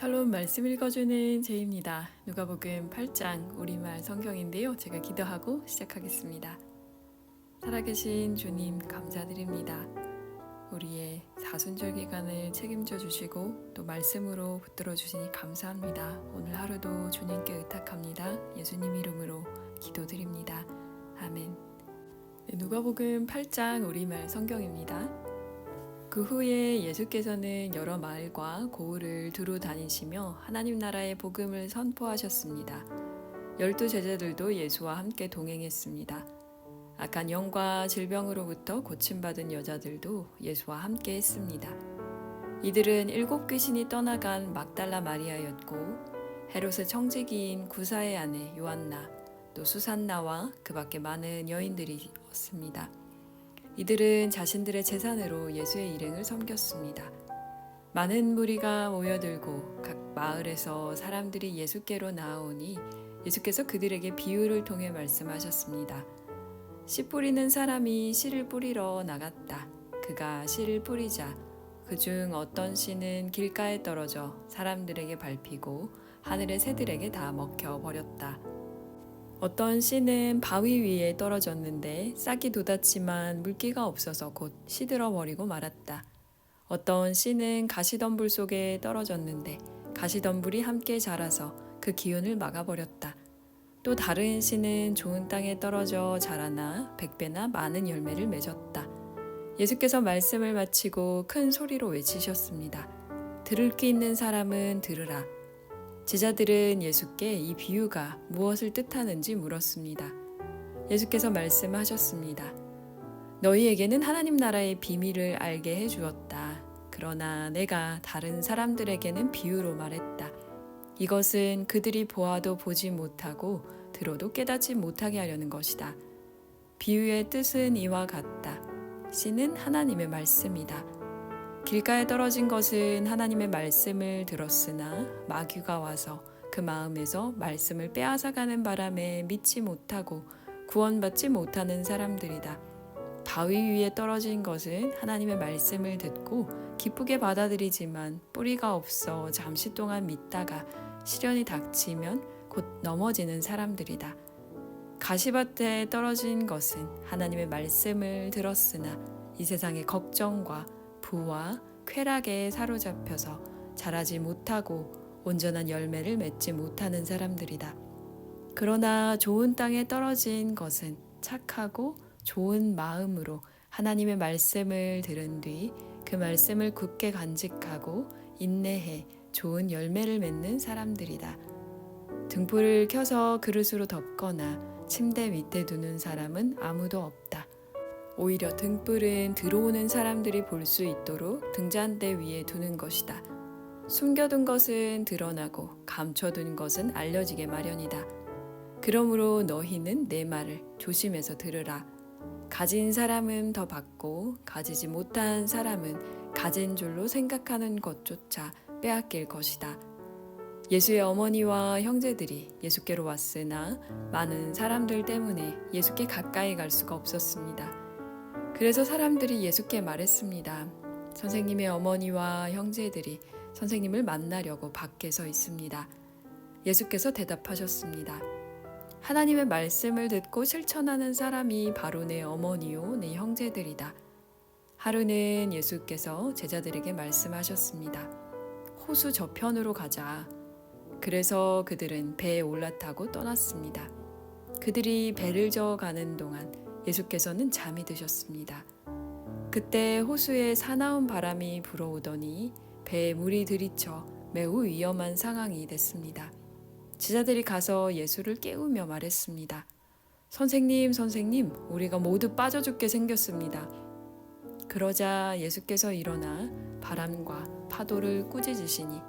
샬롬 말씀 읽어주는 제이입니다. 누가복음 8장 우리말 성경인데요. 제가 기도하고 시작하겠습니다. 살아계신 주님 감사드립니다. 우리의 사순절 기간을 책임져 주시고 또 말씀으로 붙들어 주시니 감사합니다. 오늘 하루도 주님께 의탁합니다. 예수님 이름으로 기도드립니다. 아멘. 누가복음 8장 우리말 성경입니다. 그 후에 예수께서는 여러 마을과 고을을 두루 다니시며 하나님 나라의 복음을 선포하셨습니다. 12 제자들도 예수와 함께 동행했습니다. 악한 영과 질병으로부터 고침받은 여자들도 예수와 함께 했습니다. 이들은 7 귀신이 떠나간 막달라 마리아였고 헤롯의 청지기인 구사의 아내 요한나, 또 수산나와 그 밖에 많은 여인들이었습니다. 이들은 자신들의 재산으로 예수의 일행을 섬겼습니다. 많은 무리가 모여들고 각 마을에서 사람들이 예수께로 나아오니 예수께서 그들에게 비유를 통해 말씀하셨습니다. 씨 뿌리는 사람이 씨를 뿌리러 나갔다. 그가 씨를 뿌리자 그중 어떤 씨는 길가에 떨어져 사람들에게 밟히고 하늘의 새들에게 다 먹혀버렸다. 어떤 씨는 바위 위에 떨어졌는데 싹이 돋았지만 물기가 없어서 곧 시들어버리고 말았다. 어떤 씨는 가시덤불 속에 떨어졌는데 가시덤불이 함께 자라서 그 기운을 막아버렸다. 또 다른 씨는 좋은 땅에 떨어져 자라나 100배나 많은 열매를 맺었다. 예수께서 말씀을 마치고 큰 소리로 외치셨습니다. 들을 귀 있는 사람은 들으라. 제자들은 예수께 이 비유가 무엇을 뜻하는지 물었습니다. 예수께서 말씀하셨습니다. 너희에게는 하나님 나라의 비밀을 알게 해주었다. 그러나 내가 다른 사람들에게는 비유로 말했다. 이것은 그들이 보아도 보지 못하고 들어도 깨닫지 못하게 하려는 것이다. 비유의 뜻은 이와 같다. 씨는 하나님의 말씀이다. 길가에 떨어진 것은 하나님의 말씀을 들었으나 마귀가 와서 그 마음에서 말씀을 빼앗아가는 바람에 믿지 못하고 구원받지 못하는 사람들이다. 바위 위에 떨어진 것은 하나님의 말씀을 듣고 기쁘게 받아들이지만 뿌리가 없어 잠시 동안 믿다가 시련이 닥치면 곧 넘어지는 사람들이다. 가시밭에 떨어진 것은 하나님의 말씀을 들었으나 이 세상의 걱정과 부와 쾌락에 사로잡혀서 자라지 못하고 온전한 열매를 맺지 못하는 사람들이다. 그러나 좋은 땅에 떨어진 것은 착하고 좋은 마음으로 하나님의 말씀을 들은 뒤 그 말씀을 굳게 간직하고 인내해 좋은 열매를 맺는 사람들이다. 등불을 켜서 그릇으로 덮거나 침대 밑에 두는 사람은 아무도 없다. 오히려 등불은 들어오는 사람들이 볼 수 있도록 등잔대 위에 두는 것이다. 숨겨둔 것은 드러나고 감춰둔 것은 알려지게 마련이다. 그러므로 너희는 내 말을 조심해서 들으라. 가진 사람은 더 받고 가지지 못한 사람은 가진 줄로 생각하는 것조차 빼앗길 것이다. 예수의 어머니와 형제들이 예수께로 왔으나 많은 사람들 때문에 예수께 가까이 갈 수가 없었습니다. 그래서 사람들이 예수께 말했습니다. 선생님의 어머니와 형제들이 선생님을 만나려고 밖에 서 있습니다. 예수께서 대답하셨습니다. 하나님의 말씀을 듣고 실천하는 사람이 바로 내 어머니요 내 형제들이다. 하루는 예수께서 제자들에게 말씀하셨습니다. 호수 저편으로 가자. 그래서 그들은 배에 올라타고 떠났습니다. 그들이 배를 저어 가는 동안 예수께서는 잠이 드셨습니다. 그때 호수에 사나운 바람이 불어오더니 배에 물이 들이쳐 매우 위험한 상황이 됐습니다. 제자들이 가서 예수를 깨우며 말했습니다. 선생님, 선생님, 우리가 모두 빠져 죽게 생겼습니다. 그러자 예수께서 일어나 바람과 파도를 꾸짖으시니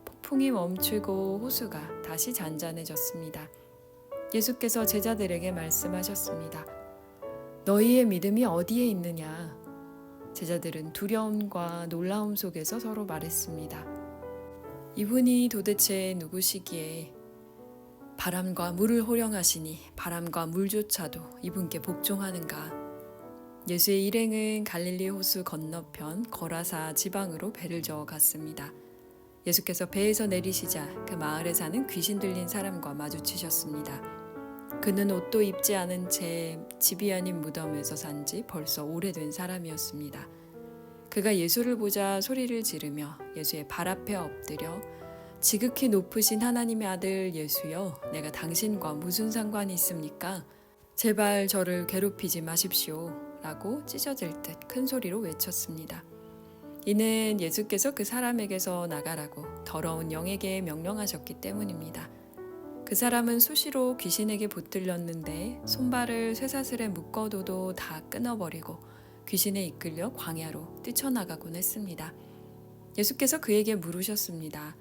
폭풍이 멈추고 호수가 다시 잔잔해졌습니다. 예수께서 제자들에게 말씀하셨습니다. 너희의 믿음이 어디에 있느냐? 제자들은 두려움과 놀라움 속에서 서로 말했습니다. 이분이 도대체 누구시기에 바람과 물을 호령하시니 바람과 물조차도 이분께 복종하는가? 예수의 일행은 갈릴리 호수 건너편 거라사 지방으로 배를 저어 갔습니다. 예수께서 배에서 내리시자 그 마을에 사는 귀신 들린 사람과 마주치셨습니다. 그는 옷도 입지 않은 채 집이 아닌 무덤에서 산 지 벌써 오래된 사람이었습니다. 그가 예수를 보자 소리를 지르며 예수의 발 앞에 엎드려 지극히 높으신 하나님의 아들 예수여, 내가 당신과 무슨 상관이 있습니까? 제발 저를 괴롭히지 마십시오 라고 찢어질 듯 큰 소리로 외쳤습니다. 이는 예수께서 그 사람에게서 나가라고 더러운 영에게 명령하셨기 때문입니다. 그 사람은 수시로 귀신에게 붙들렸는데 손발을 쇠사슬에 묶어둬도 다 끊어버리고 귀신에 이끌려 광야로 뛰쳐나가곤 했습니다. 예수께서 그에게 물으셨습니다.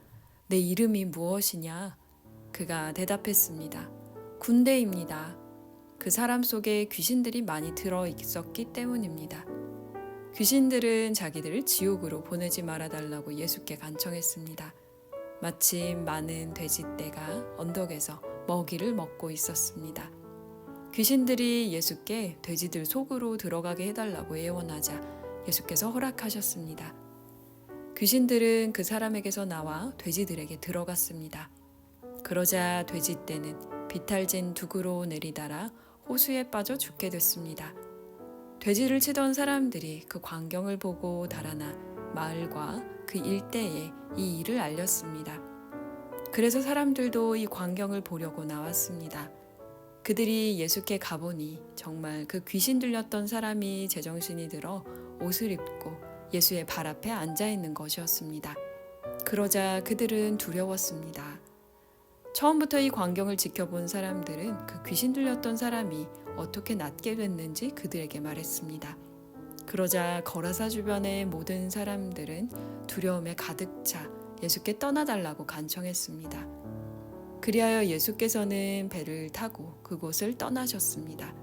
내 이름이 무엇이냐? 그가 대답했습니다. 군대입니다. 그 사람 속에 귀신들이 많이 들어 있었기 때문입니다. 귀신들은 자기들을 지옥으로 보내지 말아달라고 예수께 간청했습니다. 마침 많은 돼지떼가 언덕에서 먹이를 먹고 있었습니다. 귀신들이 예수께 돼지들 속으로 들어가게 해달라고 애원하자 예수께서 허락하셨습니다. 귀신들은 그 사람에게서 나와 돼지들에게 들어갔습니다. 그러자 돼지떼는 비탈진 두구로 내리달아 호수에 빠져 죽게 됐습니다. 돼지를 치던 사람들이 그 광경을 보고 달아나 마을과 그 일대에 이 일을 알렸습니다. 그래서 사람들도 이 광경을 보려고 나왔습니다. 그들이 예수께 가보니 정말 그 귀신 들렸던 사람이 제정신이 들어 옷을 입고 예수의 발 앞에 앉아 있는 것이었습니다. 그러자 그들은 두려웠습니다. 처음부터 이 광경을 지켜본 사람들은 그 귀신 들렸던 사람이 어떻게 낫게 됐는지 그들에게 말했습니다. 그러자 거라사 주변의 모든 사람들은 두려움에 가득 차 예수께 떠나달라고 간청했습니다. 그리하여 예수께서는 배를 타고 그곳을 떠나셨습니다.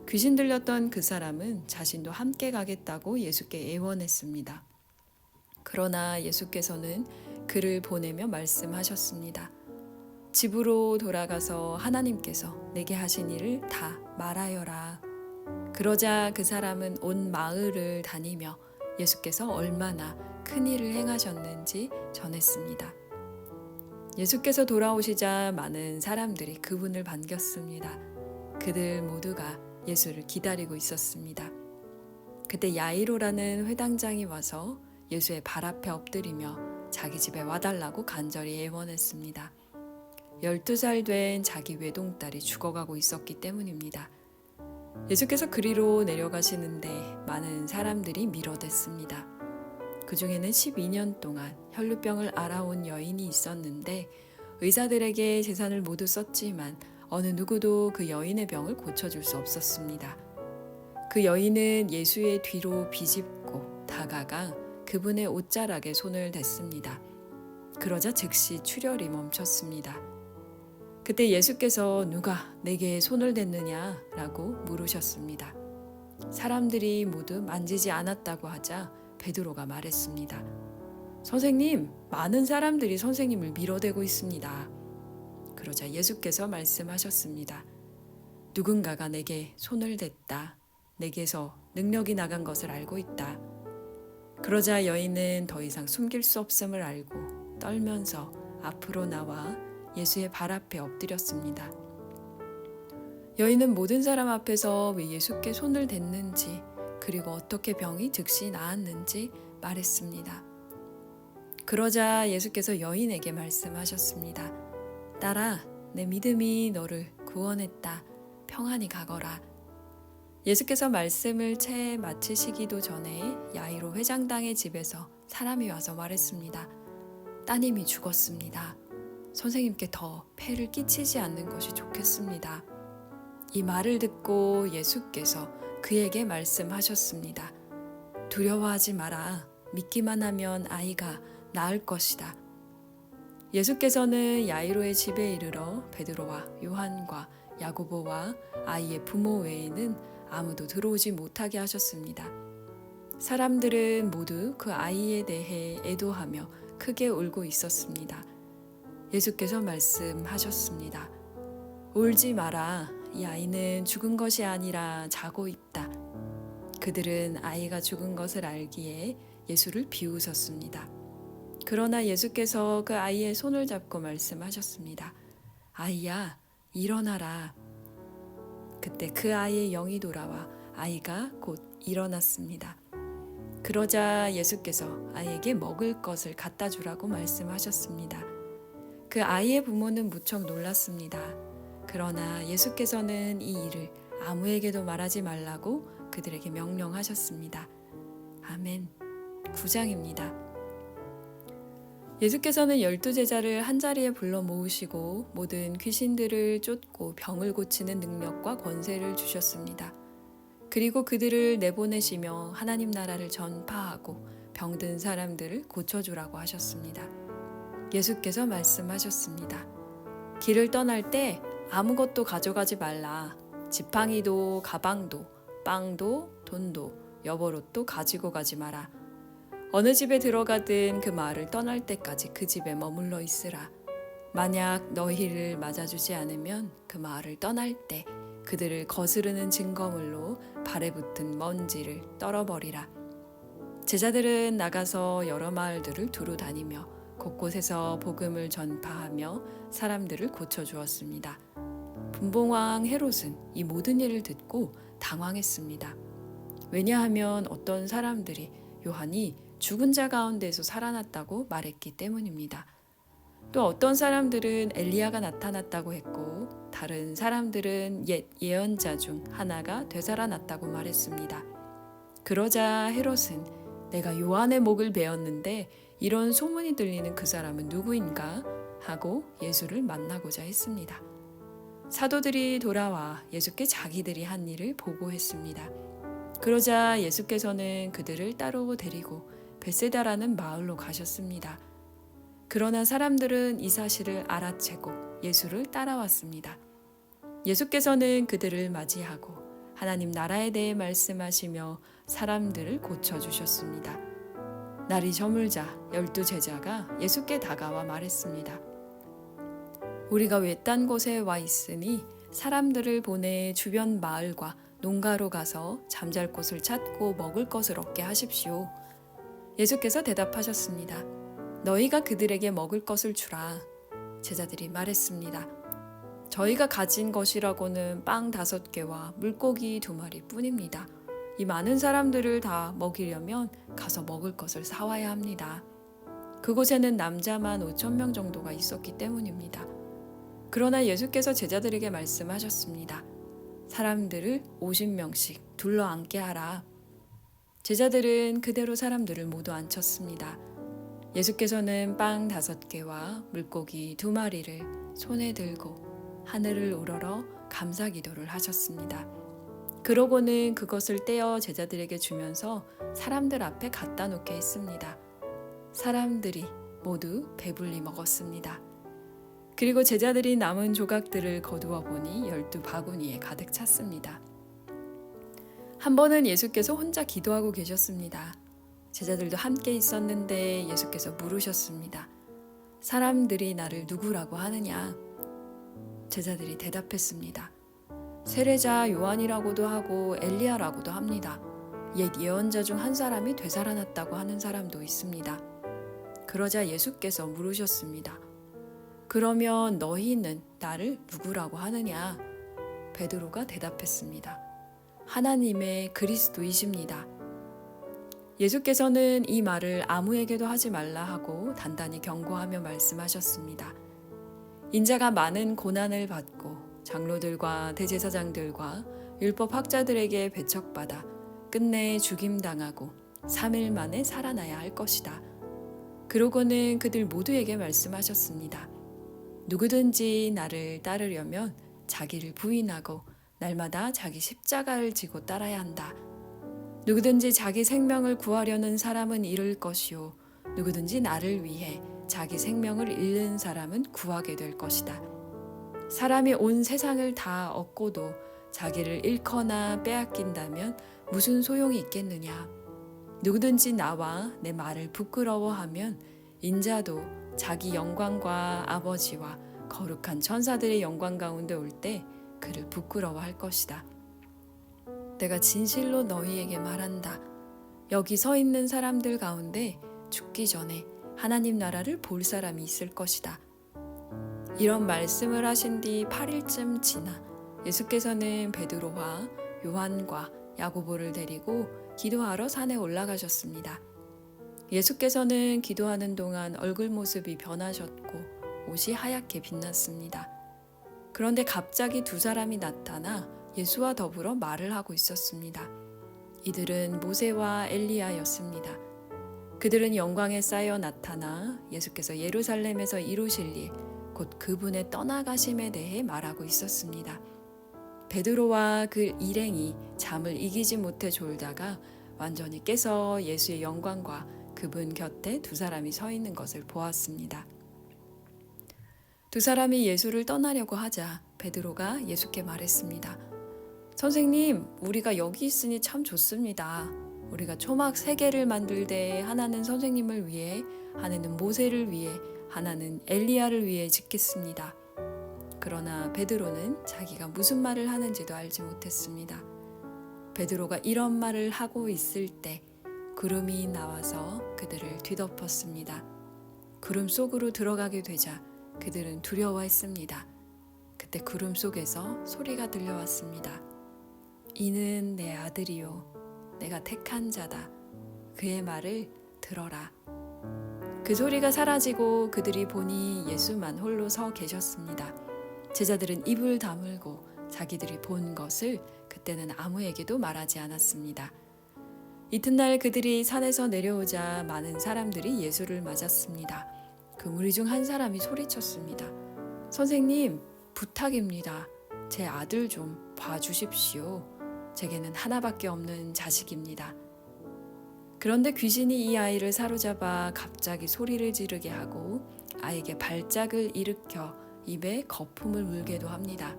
귀신 들렸던 그 사람은 자신도 함께 가겠다고 예수께 애원했습니다. 그러나 예수께서는 그를 보내며 말씀하셨습니다. 집으로 돌아가서 하나님께서 내게 하신 일을 다 말하여라. 그러자 그 사람은 온 마을을 다니며 예수께서 얼마나 큰 일을 행하셨는지 전했습니다. 예수께서 돌아오시자 많은 사람들이 그분을 반겼습니다. 그들 모두가 예수를 기다리고 있었습니다. 그때 야이로라는 회당장이 와서 예수의 발 앞에 엎드리며 자기 집에 와달라고 간절히 애원했습니다. 12살 된 자기 외동딸이 죽어가고 있었기 때문입니다. 예수께서 그리로 내려가시는데 많은 사람들이 밀어댔습니다. 그 중에는 12년 동안 혈루병을 앓아온 여인이 있었는데 의사들에게 재산을 모두 썼지만 어느 누구도 그 여인의 병을 고쳐줄 수 없었습니다. 그 여인은 예수의 뒤로 비집고 다가가 그분의 옷자락에 손을 댔습니다. 그러자 즉시 출혈이 멈췄습니다. 그때 예수께서 누가 내게 손을 댔느냐 라고 물으셨습니다. 사람들이 모두 만지지 않았다고 하자 베드로가 말했습니다. 선생님, 많은 사람들이 선생님을 밀어대고 있습니다. 그러자 예수께서 말씀하셨습니다. 누군가가 내게 손을 댔다. 내게서 능력이 나간 것을 알고 있다. 그러자 여인은 더 이상 숨길 수 없음을 알고 떨면서 앞으로 나와 예수의 발 앞에 엎드렸습니다. 여인은 모든 사람 앞에서 왜 예수께 손을 댔는지 그리고 어떻게 병이 즉시 나았는지 말했습니다. 그러자 예수께서 여인에게 말씀하셨습니다. 딸아, 내 믿음이 너를 구원했다. 평안히 가거라. 예수께서 말씀을 채 마치시기도 전에 야이로 회장당의 집에서 사람이 와서 말했습니다. 따님이 죽었습니다. 선생님께 더 폐를 끼치지 않는 것이 좋겠습니다. 이 말을 듣고 예수께서 그에게 말씀하셨습니다. 두려워하지 마라. 믿기만 하면 아이가 나을 것이다. 예수께서는 야이로의 집에 이르러 베드로와 요한과 야고보와 아이의 부모 외에는 아무도 들어오지 못하게 하셨습니다. 사람들은 모두 그 아이에 대해 애도하며 크게 울고 있었습니다. 예수께서 말씀하셨습니다. 울지 마라. 이 아이는 죽은 것이 아니라 자고 있다. 그들은 아이가 죽은 것을 알기에 예수를 비웃었습니다. 그러나 예수께서 그 아이의 손을 잡고 말씀하셨습니다. 아이야, 일어나라. 그때 그 아이의 영이 돌아와 아이가 곧 일어났습니다. 그러자 예수께서 아이에게 먹을 것을 갖다 주라고 말씀하셨습니다. 그 아이의 부모는 무척 놀랐습니다. 그러나 예수께서는 이 일을 아무에게도 말하지 말라고 그들에게 명령하셨습니다. 아멘. 9장입니다. 예수께서는 12제자를 한자리에 불러 모으시고 모든 귀신들을 쫓고 병을 고치는 능력과 권세를 주셨습니다. 그리고 그들을 내보내시며 하나님 나라를 전파하고 병든 사람들을 고쳐주라고 하셨습니다. 예수께서 말씀하셨습니다. 길을 떠날 때 아무것도 가져가지 말라. 지팡이도 가방도 빵도 돈도 여벌옷도 가지고 가지 마라. 어느 집에 들어가든 그 마을을 떠날 때까지 그 집에 머물러 있으라. 만약 너희를 맞아주지 않으면 그 마을을 떠날 때 그들을 거스르는 증거물로 발에 붙은 먼지를 떨어버리라. 제자들은 나가서 여러 마을들을 두루 다니며 곳곳에서 복음을 전파하며 사람들을 고쳐주었습니다. 분봉왕 헤롯은 이 모든 일을 듣고 당황했습니다. 왜냐하면 어떤 사람들이 요한이 죽은 자 가운데서 살아났다고 말했기 때문입니다. 또 어떤 사람들은 엘리야가 나타났다고 했고 다른 사람들은 옛 예언자 중 하나가 되살아났다고 말했습니다. 그러자 헤롯은 내가 요한의 목을 베었는데 이런 소문이 들리는 그 사람은 누구인가 하고 예수를 만나고자 했습니다. 사도들이 돌아와 예수께 자기들이 한 일을 보고했습니다. 그러자 예수께서는 그들을 따로 데리고 벳세다라는 마을로 가셨습니다. 그러나 사람들은 이 사실을 알아채고 예수를 따라왔습니다. 예수께서는 그들을 맞이하고 하나님 나라에 대해 말씀하시며 사람들을 고쳐주셨습니다. 날이 저물자 12제자가 예수께 다가와 말했습니다. 우리가 외딴 곳에 와 있으니 사람들을 보내 주변 마을과 농가로 가서 잠잘 곳을 찾고 먹을 것을 얻게 하십시오. 예수께서 대답하셨습니다. 너희가 그들에게 먹을 것을 주라. 제자들이 말했습니다. 저희가 가진 것이라고는 빵 5개와 물고기 2마리 뿐입니다. 이 많은 사람들을 다 먹이려면 가서 먹을 것을 사와야 합니다. 그곳에는 남자만 5,000명 정도가 있었기 때문입니다. 그러나 예수께서 제자들에게 말씀하셨습니다. 사람들을 50명씩 둘러앉게 하라. 제자들은 그대로 사람들을 모두 앉혔습니다. 예수께서는 빵 5개와 물고기 2마리를 손에 들고 하늘을 우러러 감사 기도를 하셨습니다. 그러고는 그것을 떼어 제자들에게 주면서 사람들 앞에 갖다 놓게 했습니다. 사람들이 모두 배불리 먹었습니다. 그리고 제자들이 남은 조각들을 거두어 보니 12바구니에 가득 찼습니다. 한 번은 예수께서 혼자 기도하고 계셨습니다. 제자들도 함께 있었는데 예수께서 물으셨습니다. 사람들이 나를 누구라고 하느냐? 제자들이 대답했습니다. 세례자 요한이라고도 하고 엘리야라고도 합니다. 옛 예언자 중 한 사람이 되살아났다고 하는 사람도 있습니다. 그러자 예수께서 물으셨습니다. 그러면 너희는 나를 누구라고 하느냐? 베드로가 대답했습니다. 하나님의 그리스도이십니다. 예수께서는 이 말을 아무에게도 하지 말라 하고 단단히 경고하며 말씀하셨습니다. 인자가 많은 고난을 받고 장로들과 대제사장들과 율법학자들에게 배척받아 끝내 죽임당하고 3일 만에 살아나야 할 것이다. 그러고는 그들 모두에게 말씀하셨습니다. 누구든지 나를 따르려면 자기를 부인하고 날마다 자기 십자가를 지고 따라야 한다. 누구든지 자기 생명을 구하려는 사람은 잃을 것이요 누구든지 나를 위해 자기 생명을 잃는 사람은 구하게 될 것이다. 사람이 온 세상을 다 얻고도 자기를 잃거나 빼앗긴다면 무슨 소용이 있겠느냐. 누구든지 나와 내 말을 부끄러워하면 인자도 자기 영광과 아버지와 거룩한 천사들의 영광 가운데 올 때 그를 부끄러워할 것이다. 내가 진실로 너희에게 말한다. 여기 서 있는 사람들 가운데 죽기 전에 하나님 나라를 볼 사람이 있을 것이다. 이런 말씀을 하신 뒤 8일쯤 지나 예수께서는 베드로와 요한과 야고보를 데리고 기도하러 산에 올라가셨습니다. 예수께서는 기도하는 동안 얼굴 모습이 변하셨고 옷이 하얗게 빛났습니다. 그런데 갑자기 두 사람이 나타나 예수와 더불어 말을 하고 있었습니다. 이들은 모세와 엘리야였습니다. 그들은 영광에 쌓여 나타나 예수께서 예루살렘에서 이루실 일, 곧 그분의 떠나가심에 대해 말하고 있었습니다. 베드로와 그 일행이 잠을 이기지 못해 졸다가 완전히 깨서 예수의 영광과 그분 곁에 두 사람이 서 있는 것을 보았습니다. 두 사람이 예수를 떠나려고 하자 베드로가 예수께 말했습니다. 선생님, 우리가 여기 있으니 참 좋습니다. 우리가 초막 3개를 만들되 하나는 선생님을 위해, 하나는 모세를 위해, 하나는 엘리야를 위해 짓겠습니다. 그러나 베드로는 자기가 무슨 말을 하는지도 알지 못했습니다. 베드로가 이런 말을 하고 있을 때 구름이 나와서 그들을 뒤덮었습니다. 구름 속으로 들어가게 되자 그들은 두려워했습니다. 그때 구름 속에서 소리가 들려왔습니다. 이는 내 아들이요 내가 택한 자다. 그의 말을 들어라. 그 소리가 사라지고 그들이 보니 예수만 홀로 서 계셨습니다. 제자들은 입을 다물고 자기들이 본 것을 그때는 아무에게도 말하지 않았습니다. 이튿날 그들이 산에서 내려오자 많은 사람들이 예수를 맞았습니다. 그 무리 중 한 사람이 소리쳤습니다. 선생님, 부탁입니다. 제 아들 좀 봐주십시오. 제게는 하나밖에 없는 자식입니다. 그런데 귀신이 이 아이를 사로잡아 갑자기 소리를 지르게 하고 아이에게 발작을 일으켜 입에 거품을 물게도 합니다.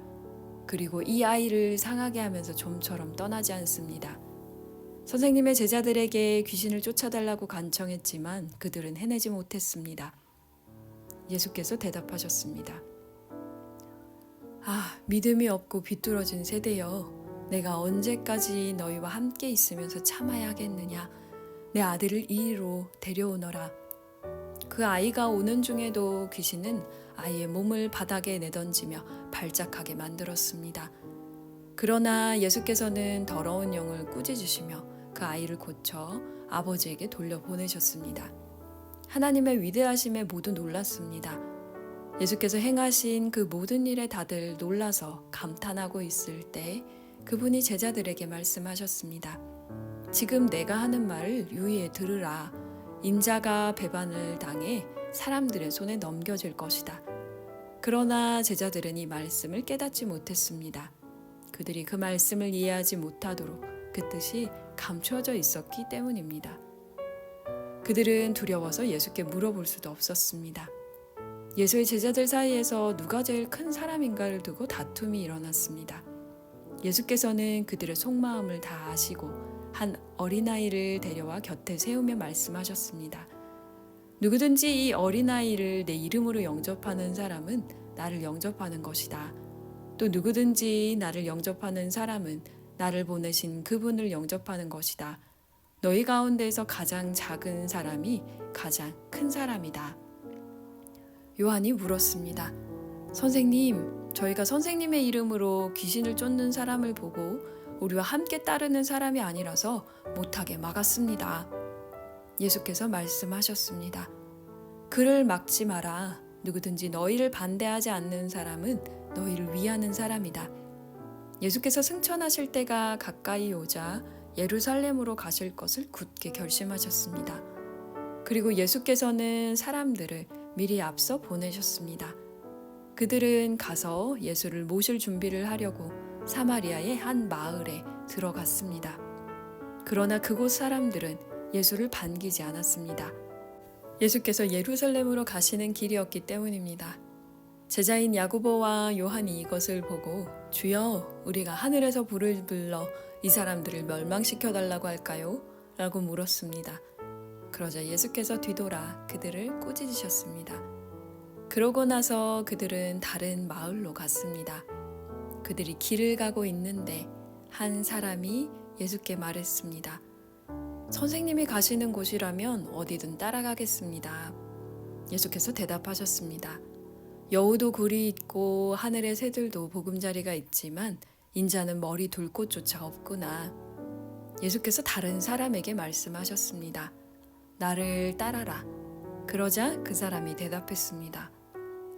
그리고 이 아이를 상하게 하면서 좀처럼 떠나지 않습니다. 선생님의 제자들에게 귀신을 쫓아달라고 간청했지만 그들은 해내지 못했습니다. 예수께서 대답하셨습니다. 믿음이 없고 비뚤어진 세대여, 내가 언제까지 너희와 함께 있으면서 참아야겠느냐. 내 아들을 이리로 데려오너라. 그 아이가 오는 중에도 귀신은 아이의 몸을 바닥에 내던지며 발작하게 만들었습니다. 그러나 예수께서는 더러운 영을 꾸짖으시며 그 아이를 고쳐 아버지에게 돌려보내셨습니다. 하나님의 위대하심에 모두 놀랐습니다. 예수께서 행하신 그 모든 일에 다들 놀라서 감탄하고 있을 때 그분이 제자들에게 말씀하셨습니다. 지금 내가 하는 말을 유의해 들으라. 인자가 배반을 당해 사람들의 손에 넘겨질 것이다. 그러나 제자들은 이 말씀을 깨닫지 못했습니다. 그들이 그 말씀을 이해하지 못하도록 그 뜻이 감추어져 있었기 때문입니다. 그들은 두려워서 예수께 물어볼 수도 없었습니다. 예수의 제자들 사이에서 누가 제일 큰 사람인가를 두고 다툼이 일어났습니다. 예수께서는 그들의 속마음을 다 아시고 한 어린아이를 데려와 곁에 세우며 말씀하셨습니다. 누구든지 이 어린아이를 내 이름으로 영접하는 사람은 나를 영접하는 것이다. 또 누구든지 나를 영접하는 사람은 나를 보내신 그분을 영접하는 것이다. 너희 가운데에서 가장 작은 사람이 가장 큰 사람이다. 요한이 물었습니다. 선생님, 저희가 선생님의 이름으로 귀신을 쫓는 사람을 보고 우리와 함께 따르는 사람이 아니라서 못하게 막았습니다. 예수께서 말씀하셨습니다. 그를 막지 마라. 누구든지 너희를 반대하지 않는 사람은 너희를 위하는 사람이다. 예수께서 승천하실 때가 가까이 오자 예루살렘으로 가실 것을 굳게 결심하셨습니다. 그리고 예수께서는 사람들을 미리 앞서 보내셨습니다. 그들은 가서 예수를 모실 준비를 하려고 사마리아의 한 마을에 들어갔습니다. 그러나 그곳 사람들은 예수를 반기지 않았습니다. 예수께서 예루살렘으로 가시는 길이었기 때문입니다. 제자인 야고보와 요한이 이것을 보고 주여, 우리가 하늘에서 불을 불러 이 사람들을 멸망시켜달라고 할까요? 라고 물었습니다. 그러자 예수께서 뒤돌아 그들을 꾸짖으셨습니다. 그러고 나서 그들은 다른 마을로 갔습니다. 그들이 길을 가고 있는데 한 사람이 예수께 말했습니다. 선생님이 가시는 곳이라면 어디든 따라가겠습니다. 예수께서 대답하셨습니다. 여우도 굴이 있고 하늘의 새들도 보금자리가 있지만 인자는 머리 둘 곳조차 없구나. 예수께서 다른 사람에게 말씀하셨습니다. 나를 따라라. 그러자 그 사람이 대답했습니다.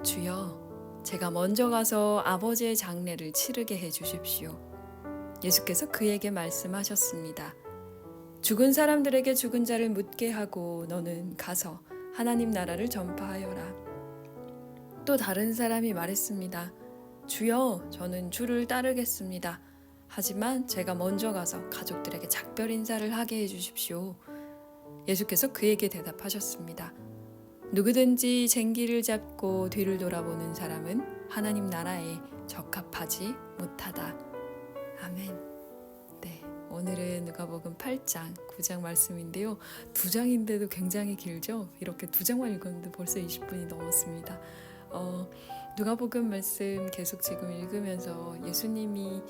주여, 제가 먼저 가서 아버지의 장례를 치르게 해 주십시오. 예수께서 그에게 말씀하셨습니다. 죽은 사람들에게 죽은 자를 묻게 하고 너는 가서 하나님 나라를 전파하여라. 또 다른 사람이 말했습니다. 주여, 저는 주를 따르겠습니다. 하지만 제가 먼저 가서 가족들에게 작별 인사를 하게 해주십시오. 예수께서 그에게 대답하셨습니다. 누구든지 쟁기를 잡고 뒤를 돌아보는 사람은 하나님 나라에 적합하지 못하다. 아멘. 네, 오늘은 누가복음 8장, 9장 말씀인데요. 2장인데도 굉장히 길죠? 이렇게 2장만 읽었는데 벌써 20분이 넘었습니다. 누가복음 말씀 계속 지금 읽으면서 예수님이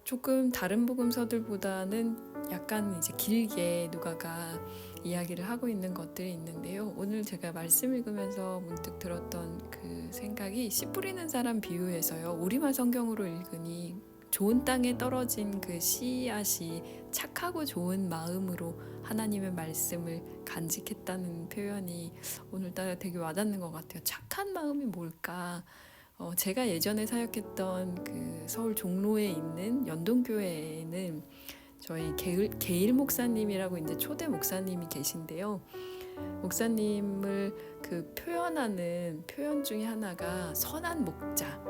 조금 다른 복음서들보다는 약간 이제 길게 누가가 이야기를 하고 있는 것들이 있는데요. 오늘 제가 말씀 읽으면서 문득 들었던 그 생각이 씨 뿌리는 사람 비유에서요. 우리말 성경으로 읽으니 좋은 땅에 떨어진 그 씨앗이 착하고 좋은 마음으로 하나님의 말씀을 간직했다는 표현이 오늘따라 되게 와닿는 것 같아요. 착한 마음이 뭘까? 제가 예전에 사역했던 그 서울 종로에 있는 연동교회에는 저희 게일 목사님이라고 이제 초대 목사님이 계신데요. 목사님을 그 표현하는 표현 중에 하나가 선한 목자,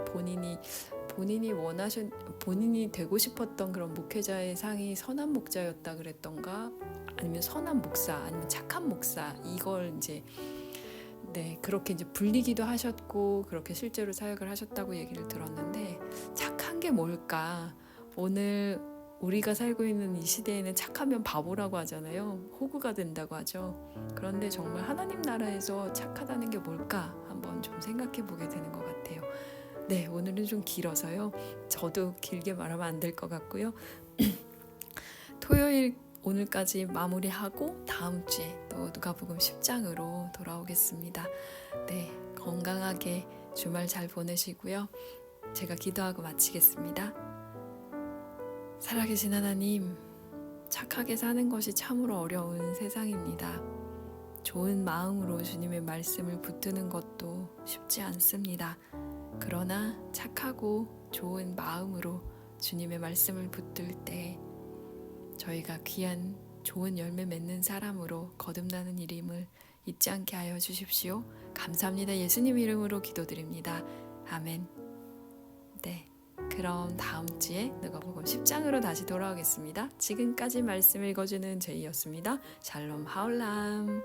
본인이 되고 싶었던 그런 목회자의 상이 선한 목자였다 그랬던가, 아니면 선한 목사, 아니면 착한 목사, 이걸 이제 그렇게 이제 불리기도 하셨고 그렇게 실제로 사역을 하셨다고 얘기를 들었는데, 착한 게 뭘까? 오늘 우리가 살고 있는 이 시대에는 착하면 바보라고 하잖아요. 호구가 된다고 하죠. 그런데 정말 하나님 나라에서 착하다는 게 뭘까? 한번 좀 생각해 보게 되는 것 같아요. 네, 오늘은 좀 길어서요. 저도 길게 말하면 안 될 것 같고요. 토요일 오늘까지 마무리하고 다음 주에 또 누가복음 10장으로 돌아오겠습니다. 네, 건강하게 주말 잘 보내시고요. 제가 기도하고 마치겠습니다. 살아계신 하나님, 착하게 사는 것이 참으로 어려운 세상입니다. 좋은 마음으로 주님의 말씀을 붙드는 것도 쉽지 않습니다. 그러나 착하고 좋은 마음으로 주님의 말씀을 붙들 때 저희가 귀한 좋은 열매 맺는 사람으로 거듭나는 일임을 잊지 않게 하여 주십시오. 감사합니다. 예수님 이름으로 기도드립니다. 아멘. 네, 그럼 다음 주에 누가복음 10장으로 다시 돌아오겠습니다. 지금까지 말씀 읽어주는 제이였습니다. 샬롬 하울람.